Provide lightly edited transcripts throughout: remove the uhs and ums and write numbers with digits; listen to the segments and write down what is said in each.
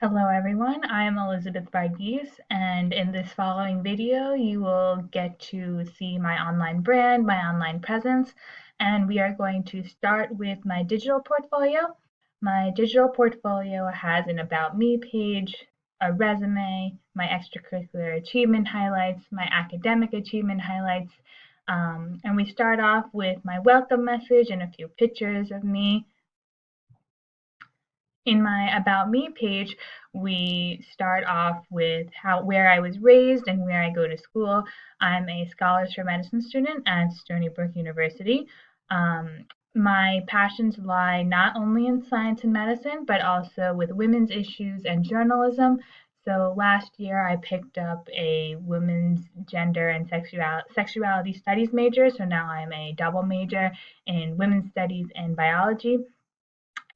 Hello everyone, I am Elizabeth Varghese, and in this following video you will get to see my online brand, my online presence, and we are going to start with my digital portfolio. My digital portfolio has an About Me page, a resume, my extracurricular achievement highlights, my academic achievement highlights, and we start off with my welcome message and a few pictures of me. In my About Me page, we start off with where I was raised and where I go to school. I'm a Scholars for Medicine student at Stony Brook University. My passions lie not only in science and medicine, but also with women's issues and journalism. So last year I picked up a women's gender and sexuality studies major. So now I'm a double major in women's studies and biology.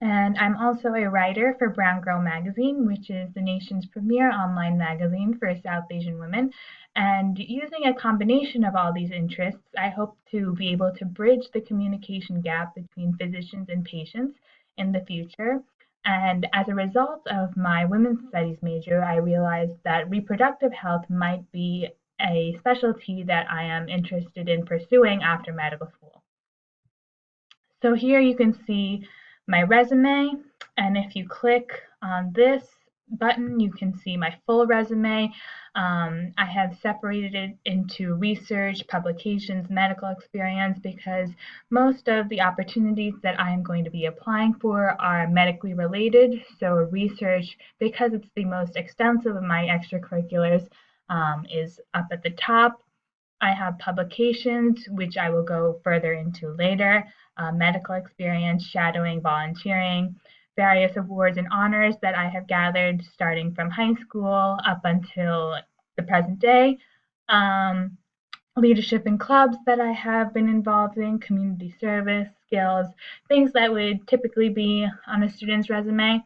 And I'm also a writer for Brown Girl Magazine, which is the nation's premier online magazine for South Asian women. And using a combination of all these interests, I hope to be able to bridge the communication gap between physicians and patients in the future. And as a result of my women's studies major, I realized that reproductive health might be a specialty that I am interested in pursuing after medical school. So here you can see my resume, and if you click on this button, you can see my full resume. I have separated it into research, publications, medical experience, because most of the opportunities that I am going to be applying for are medically related. So research, because it's the most extensive of my extracurriculars, is up at the top. I have publications, which I will go further into later, medical experience, shadowing, volunteering, various awards and honors that I have gathered starting from high school up until the present day, leadership in clubs that I have been involved in, community service, skills, things that would typically be on a student's resume.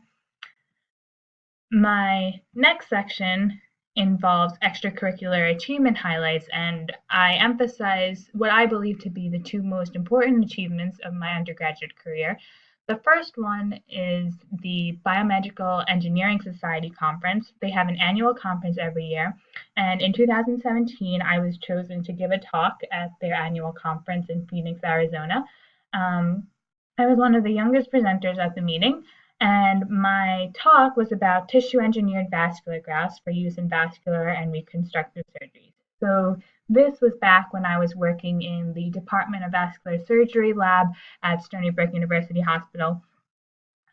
My next section involves extracurricular achievement highlights, and I emphasize what I believe to be the two most important achievements of my undergraduate career. The first one is the Biomedical Engineering Society Conference. They have an annual conference every year, and in 2017, I was chosen to give a talk at their annual conference in Phoenix, Arizona. I was one of the youngest presenters at the meeting, and my talk was about tissue engineered vascular grafts for use in vascular and reconstructive surgeries. So this was back when I was working in the Department of Vascular Surgery lab at Stony Brook University Hospital.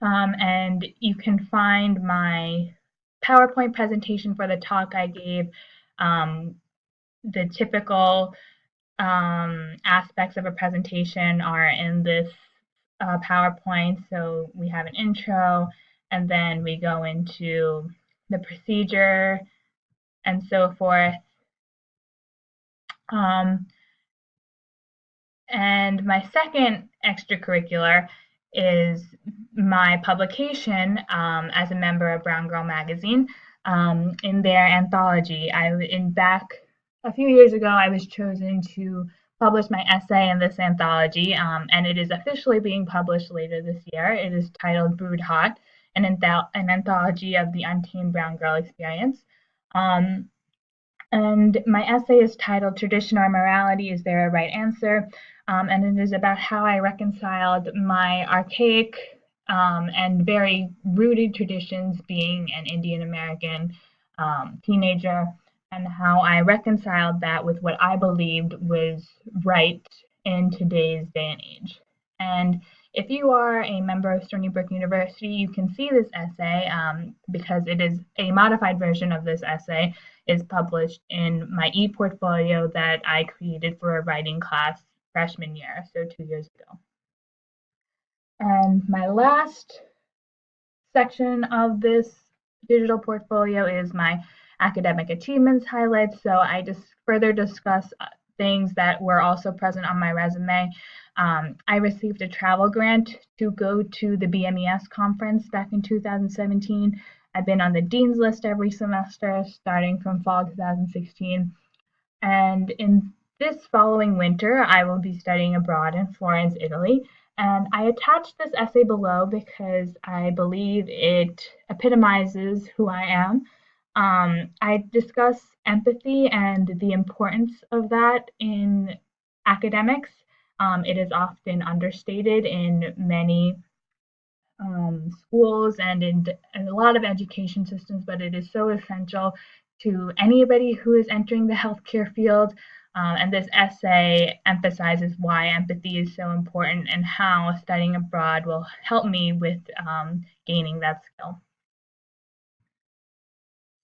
And you can find my PowerPoint presentation for the talk I gave. The typical aspects of a presentation are in this PowerPoint. So we have an intro, and then we go into the procedure and so forth. And my second extracurricular is my publication as a member of Brown Girl Magazine in their anthology. Back a few years ago, I was chosen to publish my essay in this anthology, and it is officially being published later this year. It is titled Brewed Hot, an anthology of the untamed brown girl experience. And my essay is titled Tradition or Morality, Is There a Right Answer? And it is about how I reconciled my archaic and very rooted traditions, being an Indian American teenager, and how I reconciled that with what I believed was right in today's day and age. And if you are a member of Stony Brook University, you can see this essay because it is a modified version of this essay is published in my e-portfolio that I created for a writing class freshman year, so 2 years ago. And my last section of this digital portfolio is my academic achievements highlights. So I just further discuss things that were also present on my resume. I received a travel grant to go to the BMES conference back in 2017. I've been on the dean's list every semester starting from fall 2016. And in this following winter, I will be studying abroad in Florence, Italy. And I attached this essay below because I believe it epitomizes who I am. I discuss empathy and the importance of that in academics. It is often understated in many schools and in a lot of education systems, but it is so essential to anybody who is entering the healthcare field. And this essay emphasizes why empathy is so important and how studying abroad will help me with gaining that skill.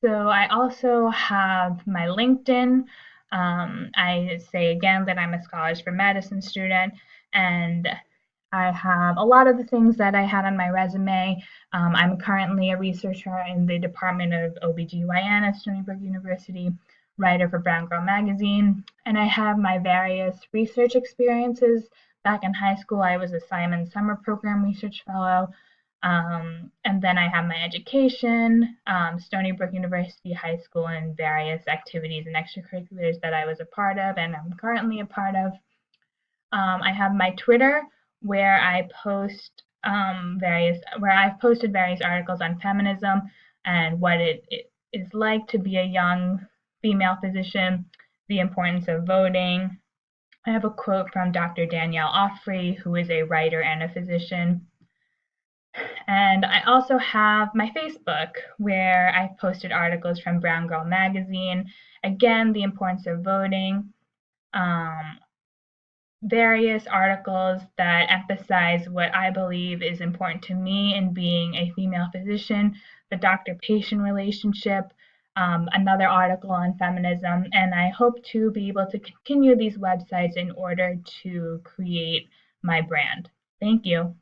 So I also have my LinkedIn. I say again that I'm a Scholars for Medicine student, and I have a lot of the things that I had on my resume. I'm currently a researcher in the Department of OBGYN at Stony Brook University, writer for Brown Girl Magazine, and I have my various research experiences. Back in high school, I was a Simon Summer Program Research Fellow. And then I have my education, Stony Brook University High School, and various activities and extracurriculars that I was a part of and I'm currently a part of. I have my Twitter where I post where I've posted various articles on feminism and what it is like to be a young female physician, the importance of voting. I have a quote from Dr. Danielle Offrey, who is a writer and a physician. And I also have my Facebook where I've posted articles from Brown Girl Magazine. Again, the importance of voting, um, various articles that emphasize what I believe is important to me in being a female physician, the doctor patient relationship, another article on feminism, and I hope to be able to continue these websites in order to create my brand. Thank you.